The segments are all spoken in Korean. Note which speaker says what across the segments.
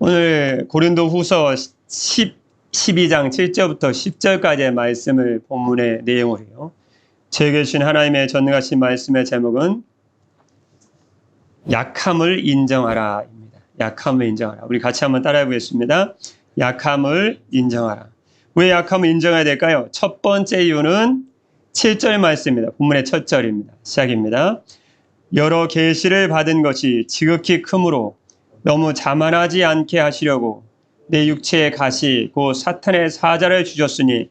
Speaker 1: 오늘 고린도후서 12장 7절부터 10절까지의 말씀을 본문의 내용으로 해요. 저에게 주신 하나님의 전능하신 말씀의 제목은 약함을 인정하라입니다. 약함을 인정하라. 우리 같이 한번 따라해 보겠습니다. 약함을 인정하라. 왜 약함을 인정해야 될까요? 첫 번째 이유는 7절 말씀입니다. 본문의 첫 절입니다. 시작입니다. 여러 계시를 받은 것이 지극히 크므로 너무 자만하지 않게 하시려고 내 육체의 가시 곧 사탄의 사자를 주셨으니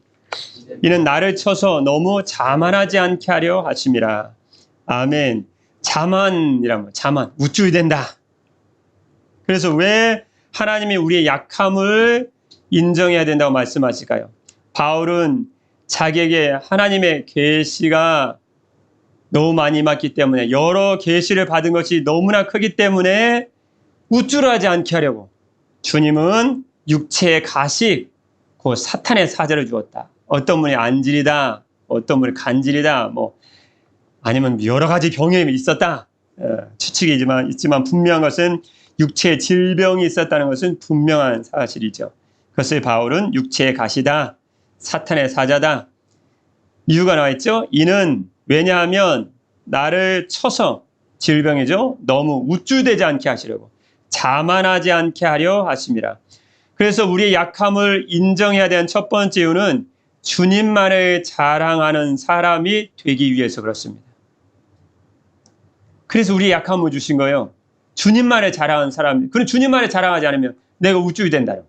Speaker 1: 이는 나를 쳐서 너무 자만하지 않게 하려 하심이라. 아멘. 자만이란 말, 자만, 우쭐 된다. 그래서 왜 하나님이 우리의 약함을 인정해야 된다고 말씀하실까요? 바울은 자기에게 하나님의 계시가 너무 많이 임했기 때문에, 여러 계시를 받은 것이 너무나 크기 때문에 우쭐하지 않게 하려고 주님은 육체의 가식, 그 사탄의 사자를 주었다. 어떤 분이 안질이다, 어떤 분이 간질이다, 아니면 여러 가지 병이 있었다. 추측이지만 있지만 분명한 것은 육체의 질병이 있었다는 것은 분명한 사실이죠. 그것을 바울은 육체의 가시다, 사탄의 사자다. 이유가 나와 있죠. 이는 왜냐하면 나를 쳐서, 질병이죠. 너무 우쭐대지 않게 하시려고, 자만하지 않게 하려 하심이라. 그래서 우리의 약함을 인정해야 되는 첫 번째 이유는 주님만을 자랑하는 사람이 되기 위해서 그렇습니다. 그래서 우리의 약함을 주신 거예요. 주님만을 자랑하는 사람. 그럼 주님만을 자랑하지 않으면 내가 우쭐이 된다는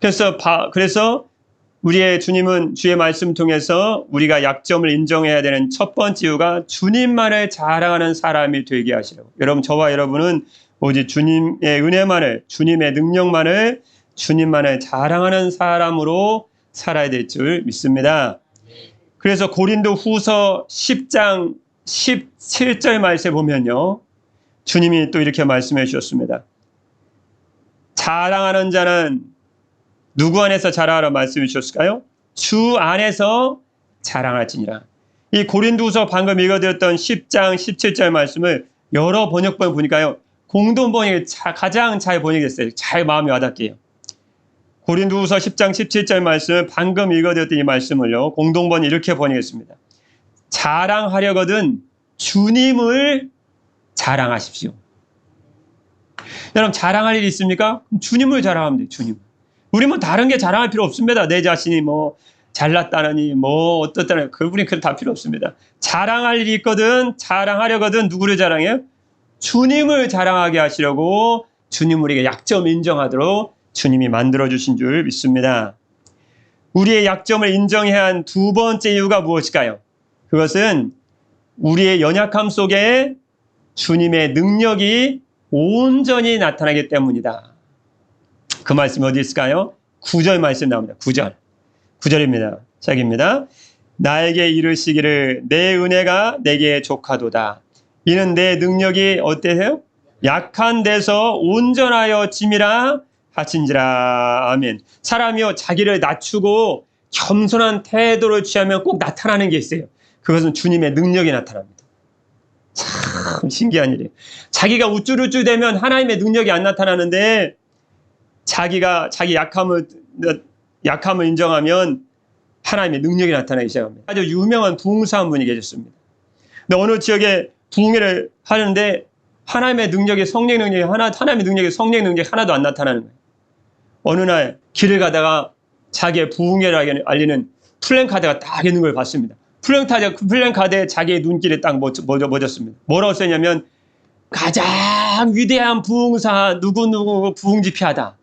Speaker 1: 거예요. 그래서 우리의 주님은 주의 말씀 통해서 우리가 약점을 인정해야 되는 첫 번째 이유가 주님만을 자랑하는 사람이 되게 하시려고. 여러분, 저와 여러분은 오직 주님의 은혜만을, 주님의 능력만을, 주님만을 자랑하는 사람으로 살아야 될 줄 믿습니다. 그래서 고린도후서 10장 17절 말씀에 보면요, 주님이 또 이렇게 말씀해 주셨습니다. 자랑하는 자는 누구 안에서 자랑하라 말씀해 주셨을까요? 주 안에서 자랑할지니라. 이 고린도후서 방금 읽어드렸던 10장 17절 말씀을 여러 번역본 보니까요, 공동번역이 가장 잘 번역됐어요. 잘 마음에 와닿게요. 고린도후서 10장 17절 말씀을 방금 읽어드렸던 이 말씀을요, 공동번역 이렇게 번역했습니다. 자랑하려거든 주님을 자랑하십시오. 여러분, 자랑할 일이 있습니까? 그럼 주님을 자랑하면 돼요. 주님. 우리 다른 게 자랑할 필요 없습니다. 내 자신이 잘났다느니 어떻다느니, 그분이 다 필요 없습니다. 자랑할 일이 있거든, 자랑하려거든 누구를 자랑해요? 주님을 자랑하게 하시려고, 주님 우리에게 약점 인정하도록 주님이 만들어주신 줄 믿습니다. 우리의 약점을 인정해야 한 두 번째 이유가 무엇일까요? 그것은 우리의 연약함 속에 주님의 능력이 온전히 나타나기 때문이다. 그 말씀이 어디 있을까요? 9절 말씀 나옵니다. 9절입니다. 시작입니다. 나에게 이르시기를 내 은혜가 내게 족하도다. 이는 내 능력이 어때요? 약한 데서 온전하여 짐이라 하신지라. 아멘. 사람이요, 자기를 낮추고 겸손한 태도를 취하면 꼭 나타나는 게 있어요. 그것은 주님의 능력이 나타납니다. 참 신기한 일이에요. 자기가 우쭐우쭐대면 하나님의 능력이 안 나타나는데, 자기가 자기 약함을 인정하면 하나님의 능력이 나타나기 시작합니다. 아주 유명한 부흥사 한 분이 계셨습니다. 근데 어느 지역에 부흥회를 하는데 하나님의 능력이, 성령 능력이 하나도 안 나타나는 거예요. 어느 날 길을 가다가 자기의 부흥회를 알리는 플랜카드가 딱 있는 걸 봤습니다. 플랜카드에 자기의 눈길이 딱 멎었습니다. 뭐라고 써있냐면, 가장 위대한 부흥사 누구누구 부흥 집회하다.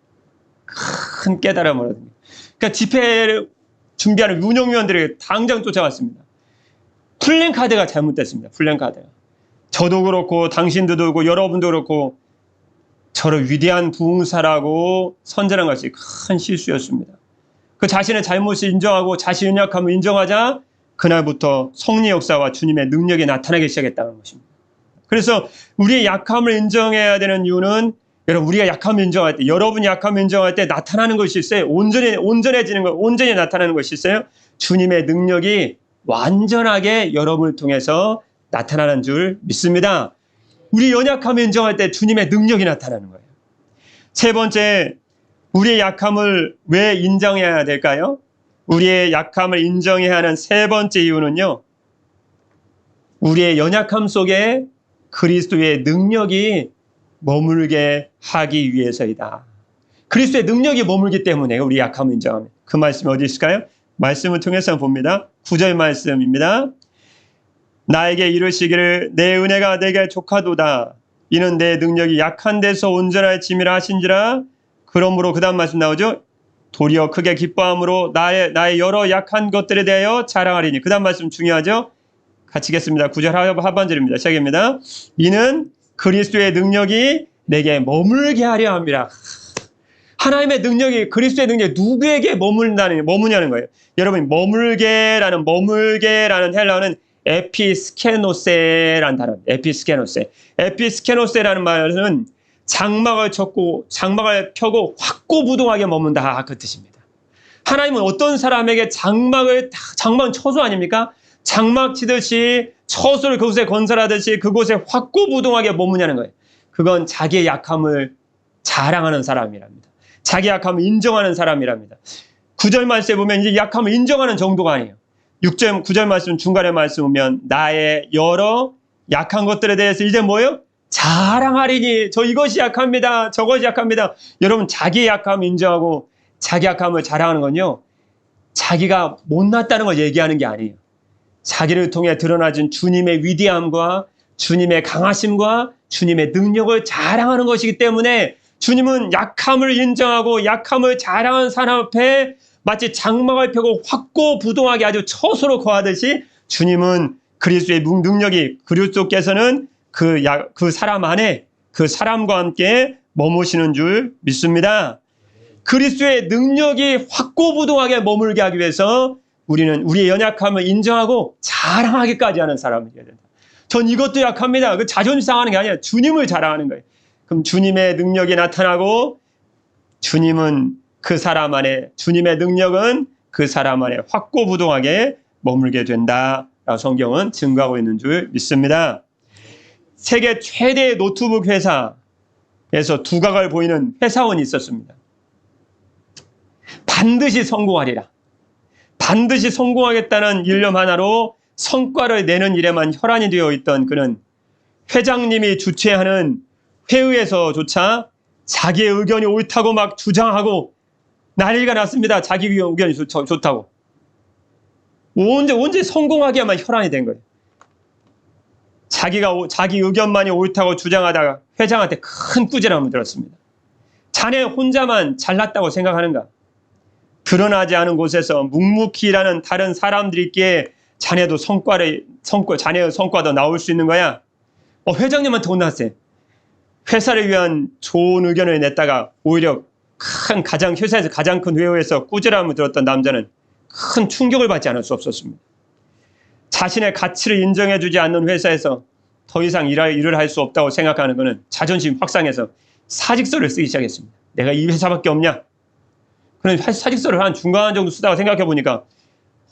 Speaker 1: 큰 깨달음을 얻습니다. 그러니까 집회를 준비하는 운영위원들에게 당장 쫓아갔습니다. 플랜카드가 잘못됐습니다. 플랜카드가. 저도 그렇고 당신도 그렇고 여러분도 그렇고 저를 위대한 부흥사라고 선전한 것이 큰 실수였습니다. 그 자신의 잘못을 인정하고 자신의 연약함을 인정하자 그날부터 성령 역사와 주님의 능력이 나타나기 시작했다는 것입니다. 그래서 우리의 약함을 인정해야 되는 이유는, 여러분, 우리가 약함을 인정할 때, 여러분이 약함을 인정할 때 나타나는 것이 있어요. 온전히 나타나는 것이 있어요. 주님의 능력이 완전하게 여러분을 통해서 나타나는 줄 믿습니다. 우리 연약함을 인정할 때 주님의 능력이 나타나는 거예요. 세 번째, 우리의 약함을 왜 인정해야 될까요? 우리의 약함을 인정해야 하는 세 번째 이유는요, 우리의 연약함 속에 그리스도의 능력이 머물게 하기 위해서이다. 그리스도의 능력이 머물기 때문에 우리 약함을 인정합니다. 그 말씀이 어디 있을까요? 말씀을 통해서 봅니다. 9절 말씀입니다. 나에게 이르시기를 내 은혜가 내게 족하도다. 이는 내 능력이 약한 데서 온전할 짐이라 하신지라. 그러므로 그 다음 말씀 나오죠. 도리어 크게 기뻐함으로 나의 여러 약한 것들에 대하여 자랑하리니. 그 다음 말씀 중요하죠. 같이 읽겠습니다. 9절 하반절입니다. 시작입니다. 이는 그리스도의 능력이 내게 머물게 하려 함이라. 하나님의 능력이, 그리스도의 능력이 누구에게 머무냐는 거예요. 여러분, 머물게라는 헬라어는 에피스케노세라는 단어입니다. 에피스케노세라는 말은 장막을 펴고 확고부동하게 머문다, 그 뜻입니다. 하나님은 어떤 사람에게 장막은 처소 아닙니까? 장막 치듯이 처소를 그곳에 건설하듯이 그곳에 확고부동하게 머무냐는 거예요. 그건 자기의 약함을 자랑하는 사람이랍니다. 자기 약함을 인정하는 사람이랍니다. 9절 말씀에 보면 이제 약함을 인정하는 정도가 아니에요. 9절 말씀 중간에 말씀 보면 나의 여러 약한 것들에 대해서 이제 뭐예요? 자랑하리니. 저 이것이 약합니다. 저것이 약합니다. 여러분, 자기의 약함을 인정하고 자기 약함을 자랑하는 건요, 자기가 못났다는 걸 얘기하는 게 아니에요. 자기를 통해 드러나진 주님의 위대함과 주님의 강하심과 주님의 능력을 자랑하는 것이기 때문에 주님은 약함을 인정하고 약함을 자랑하는 사람 앞에 마치 장막을 펴고 확고부동하게 아주 처소로 거하듯이 주님은 그리스도의 능력이, 그리스도께서는 그 사람 안에 그 사람과 함께 머무시는 줄 믿습니다. 그리스도의 능력이 확고부동하게 머물게 하기 위해서 우리는 우리의 연약함을 인정하고 자랑하기까지 하는 사람이 되어야 된다. 전 이것도 약합니다. 그 자존심 상하는 게 아니라 주님을 자랑하는 거예요. 그럼 주님의 능력이 나타나고 주님은 그 사람 안에, 주님의 능력은 그 사람 안에 확고부동하게 머물게 된다라고 성경은 증거하고 있는 줄 믿습니다. 세계 최대의 노트북 회사에서 두각을 보이는 회사원이 있었습니다. 반드시 성공하리라. 반드시 성공하겠다는 일념 하나로 성과를 내는 일에만 혈안이 되어 있던 그는 회장님이 주최하는 회의에서조차 자기의 의견이 옳다고 막 주장하고 난리가 났습니다. 자기 의견이 좋다고. 언제 성공하기야만 혈안이 된 거예요. 자기 의견만이 옳다고 주장하다가 회장한테 큰 꾸지람을 들었습니다. 자네 혼자만 잘났다고 생각하는가? 드러나지 않은 곳에서 묵묵히 일하는 다른 사람들이 있기에 자네의 성과도 나올 수 있는 거야? 회장님한테 혼났어요. 회사를 위한 좋은 의견을 냈다가 오히려 회사에서 가장 큰 회의에서 꾸지람을 들었던 남자는 큰 충격을 받지 않을 수 없었습니다. 자신의 가치를 인정해주지 않는 회사에서 더 이상 일을 할 수 없다고 생각하는 그는 자존심 확산해서 사직서를 쓰기 시작했습니다. 내가 이 회사밖에 없냐? 그런 사직서를 한 중간 정도 쓰다가 생각해 보니까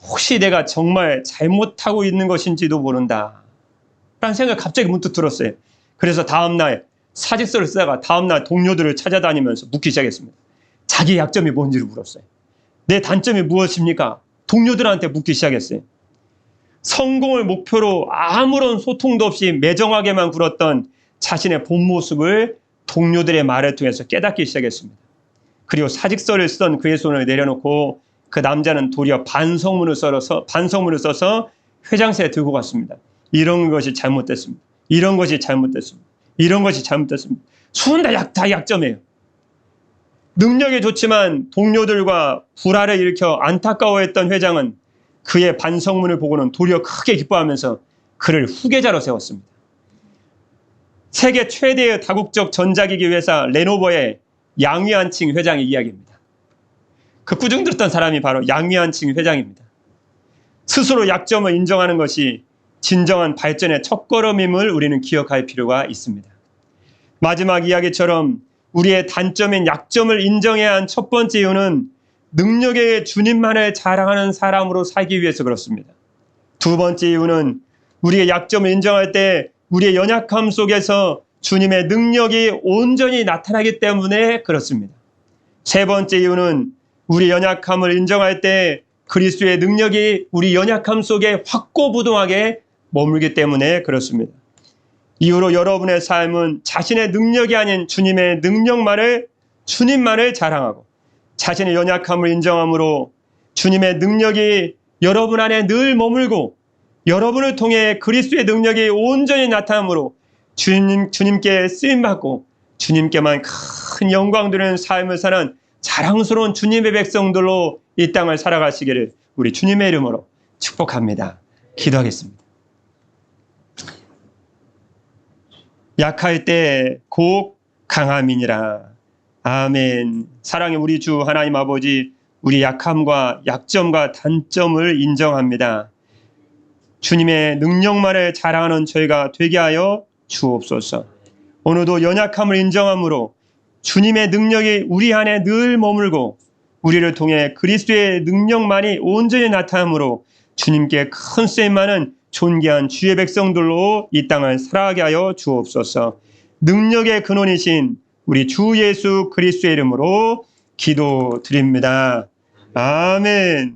Speaker 1: 혹시 내가 정말 잘못하고 있는 것인지도 모른다 라는 생각이 갑자기 문득 들었어요. 그래서 다음날 사직서를 쓰다가 다음날 동료들을 찾아다니면서 묻기 시작했습니다. 자기 약점이 뭔지를 물었어요. 내 단점이 무엇입니까? 동료들한테 묻기 시작했어요. 성공을 목표로 아무런 소통도 없이 매정하게만 굴었던 자신의 본 모습을 동료들의 말을 통해서 깨닫기 시작했습니다. 그리고 사직서를 쓰던 그의 손을 내려놓고 그 남자는 도리어 반성문을 써서 회장실에 들고 갔습니다. 이런 것이 잘못됐습니다. 이런 것이 잘못됐습니다. 이런 것이 잘못됐습니다. 수는 다 약점이에요. 능력이 좋지만 동료들과 불화를 일으켜 안타까워했던 회장은 그의 반성문을 보고는 도리어 크게 기뻐하면서 그를 후계자로 세웠습니다. 세계 최대의 다국적 전자기기 회사 레노버의 양위안칭 회장의 이야기입니다. 그 꾸중 들었던 사람이 바로 양위안칭 회장입니다. 스스로 약점을 인정하는 것이 진정한 발전의 첫걸음임을 우리는 기억할 필요가 있습니다. 마지막 이야기처럼 우리의 단점인 약점을 인정해야 한 첫 번째 이유는 능력의 주님만을 자랑하는 사람으로 살기 위해서 그렇습니다. 두 번째 이유는 우리의 약점을 인정할 때 우리의 연약함 속에서 주님의 능력이 온전히 나타나기 때문에 그렇습니다. 세 번째 이유는 우리 연약함을 인정할 때 그리스도의 능력이 우리 연약함 속에 확고부동하게 머물기 때문에 그렇습니다. 이후로 여러분의 삶은 자신의 능력이 아닌 주님의 주님만을 자랑하고 자신의 연약함을 인정함으로 주님의 능력이 여러분 안에 늘 머물고 여러분을 통해 그리스도의 능력이 온전히 나타나므로 주님께 쓰임받고 주님께만 큰 영광 드리는 삶을 사는 자랑스러운 주님의 백성들로 이 땅을 살아가시기를 우리 주님의 이름으로 축복합니다. 기도하겠습니다. 약할 때 곧 강함이니라. 아멘. 사랑의 우리 주 하나님 아버지, 우리 약함과 약점과 단점을 인정합니다. 주님의 능력만을 자랑하는 저희가 되게 하여 주옵소서. 오늘도 연약함을 인정함으로 주님의 능력이 우리 안에 늘 머물고 우리를 통해 그리스도의 능력만이 온전히 나타나므로 주님께 큰 쓰임많은 존귀한 주의 백성들로 이 땅을 살아가게 하여 주옵소서. 능력의 근원이신 우리 주 예수 그리스도의 이름으로 기도드립니다. 아멘.